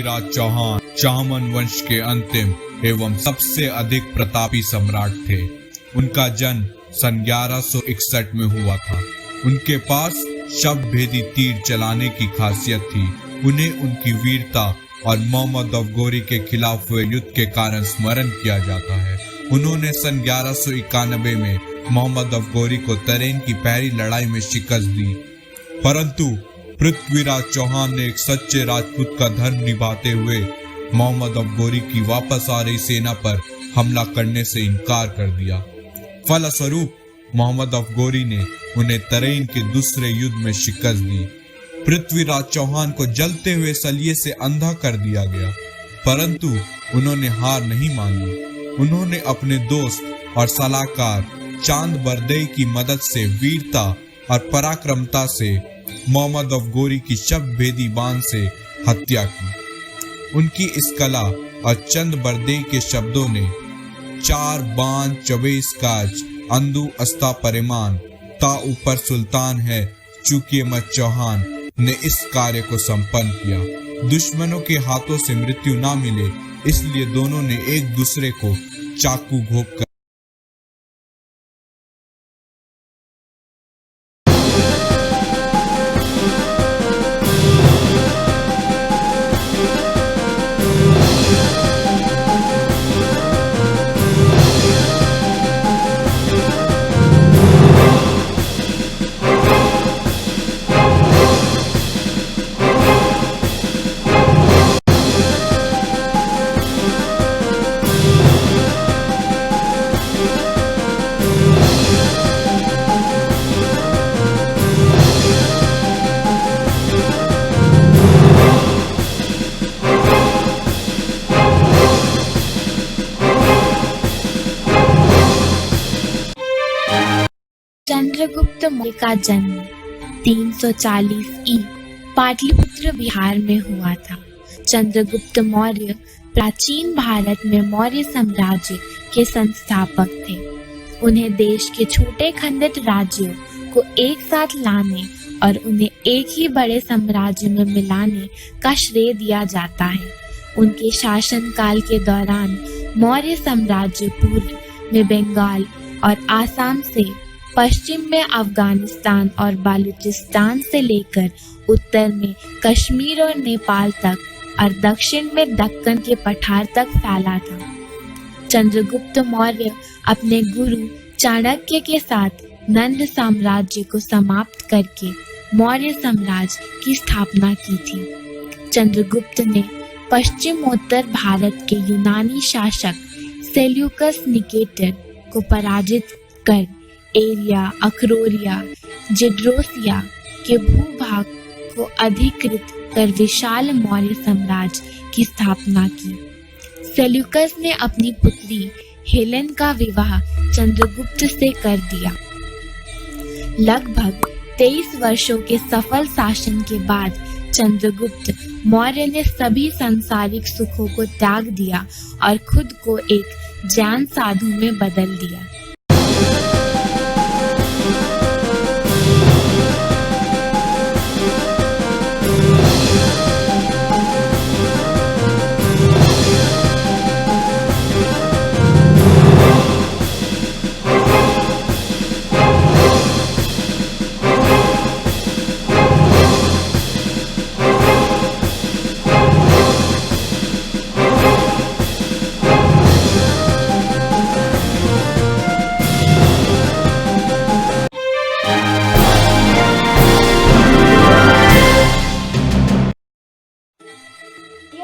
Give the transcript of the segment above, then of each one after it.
पृथ्वीराज चौहान चाहमन वंश के अंतिम एवं सबसे अधिक प्रतापी सम्राट थे। उनका जन्म सन 1161 में हुआ था। उनके पास शब्द भेदी तीर चलाने की खासियत थी। उन्हें उनकी वीरता और मोहम्मद अफगोरी के खिलाफ हुए युद्ध के कारण स्मरण किया जाता है। उन्होंने सन 1191 में मोहम्मद अफगोरी को तरेन की पहली लड़ाई में शिकस्त दी, परंतु पृथ्वीराज चौहान ने एक सच्चे राजपूत का धर्म निभाते हुए मोहम्मद अफगोरी की वापस आ रही सेना पर हमला करने से इनकार कर दिया। फलस्वरूप मोहम्मद अफगोरी ने उन्हें तरेन के दूसरे युद्ध में शिकस्त दी। पृथ्वीराज चौहान को जलते हुए सलिए से अंधा कर दिया गया, परंतु उन्होंने हार नहीं मानी। उन्होंने अपने दोस्त और सलाहकार चांद बरदई की मदद से वीरता और पराक्रमता से मोहम्मद अफगोरी की शब्द भेदी बाण से हत्या की। उनकी इस कला और चंद बरदई के शब्दों ने 4 बाण 24 काज अंदू अस्ता परिमान ता ऊपर सुल्तान है चूकिए मत चौहान ने इस कार्य को संपन्न किया। दुश्मनों के हाथों से मृत्यु ना मिले, इसलिए दोनों ने एक दूसरे को चाकू घोंप कर चंद्रगुप्त मौर्य का जन्म 340 ई पाटलिपुत्र बिहार में हुआ था। चंद्रगुप्त मौर्य प्राचीन भारत में मौर्य साम्राज्य के संस्थापक थे। उन्हें देश के छोटे खंडित राज्यों को एक साथ लाने और उन्हें एक ही बड़े साम्राज्य में मिलाने का श्रेय दिया जाता है। उनके शासनकाल के दौरान मौर्य साम्राज्य पूर्व में बंगाल और आसाम से, पश्चिम में अफगानिस्तान और बलूचिस्तान से लेकर उत्तर में कश्मीर और नेपाल तक और दक्षिण में दक्कन के पठार तक फैला था। चंद्रगुप्त मौर्य अपने गुरु चाणक्य के साथ नंद साम्राज्य को समाप्त करके मौर्य साम्राज्य की स्थापना की थी। चंद्रगुप्त ने पश्चिमोत्तर भारत के यूनानी शासक सेल्यूकस निकेटर को पराजित कर एरिया, अखरोरिया, जेड्रोसिया के भूभाग को अधिकृत कर विशाल मौर्य साम्राज्य की स्थापना की। सेल्यूकस ने अपनी पुत्री हेलेन का विवाह चंद्रगुप्त से कर दिया। लगभग 23 वर्षों के सफल शासन के बाद चंद्रगुप्त मौर्य ने सभी सांसारिक सुखों को त्याग दिया और खुद को एक जैन साधु में बदल दिया।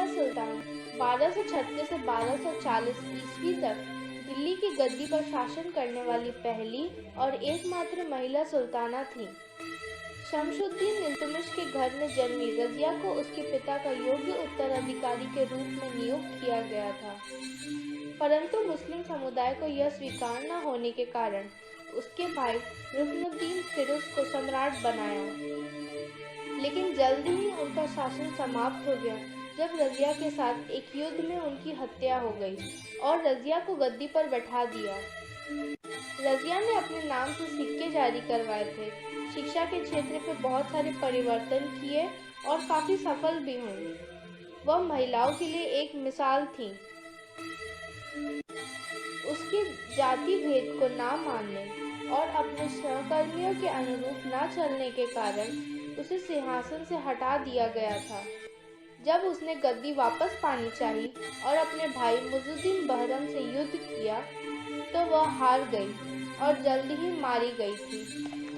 सुल्तान 1236 से 1240 ईस्वी तक दिल्ली की गद्दी पर शासन करने वाली पहली और एकमात्र महिला सुल्ताना थी। शमशुद्दीन इल्तुतमिश के घर में जन्मी रज़िया को उसके पिता का योग्य उत्तराधिकारी के रूप में नियुक्त किया गया था, परंतु मुस्लिम समुदाय को यह स्वीकार न होने के कारण उसके भाई रुकनुद्दीन फिरोज को सम्राट बनाया। लेकिन जल्दी ही उनका शासन समाप्त हो गया जब रज़िया के साथ एक युद्ध में उनकी हत्या हो गई और रज़िया को गद्दी पर बैठा दिया। रज़िया ने अपने नाम से सिक्के जारी करवाए थे, शिक्षा के क्षेत्र में बहुत सारे परिवर्तन किए और काफ़ी सफल भी हुई। वह महिलाओं के लिए एक मिसाल थी। उसके जाति भेद को ना मानने और अपने सहकर्मियों के अनुरूप न चलने के कारण उसे सिंहासन से हटा दिया गया था। जब उसने गद्दी वापस पानी चाही और अपने भाई मुइजुद्दीन बहरम से युद्ध किया तो वह हार गई और जल्द ही मारी गई थी।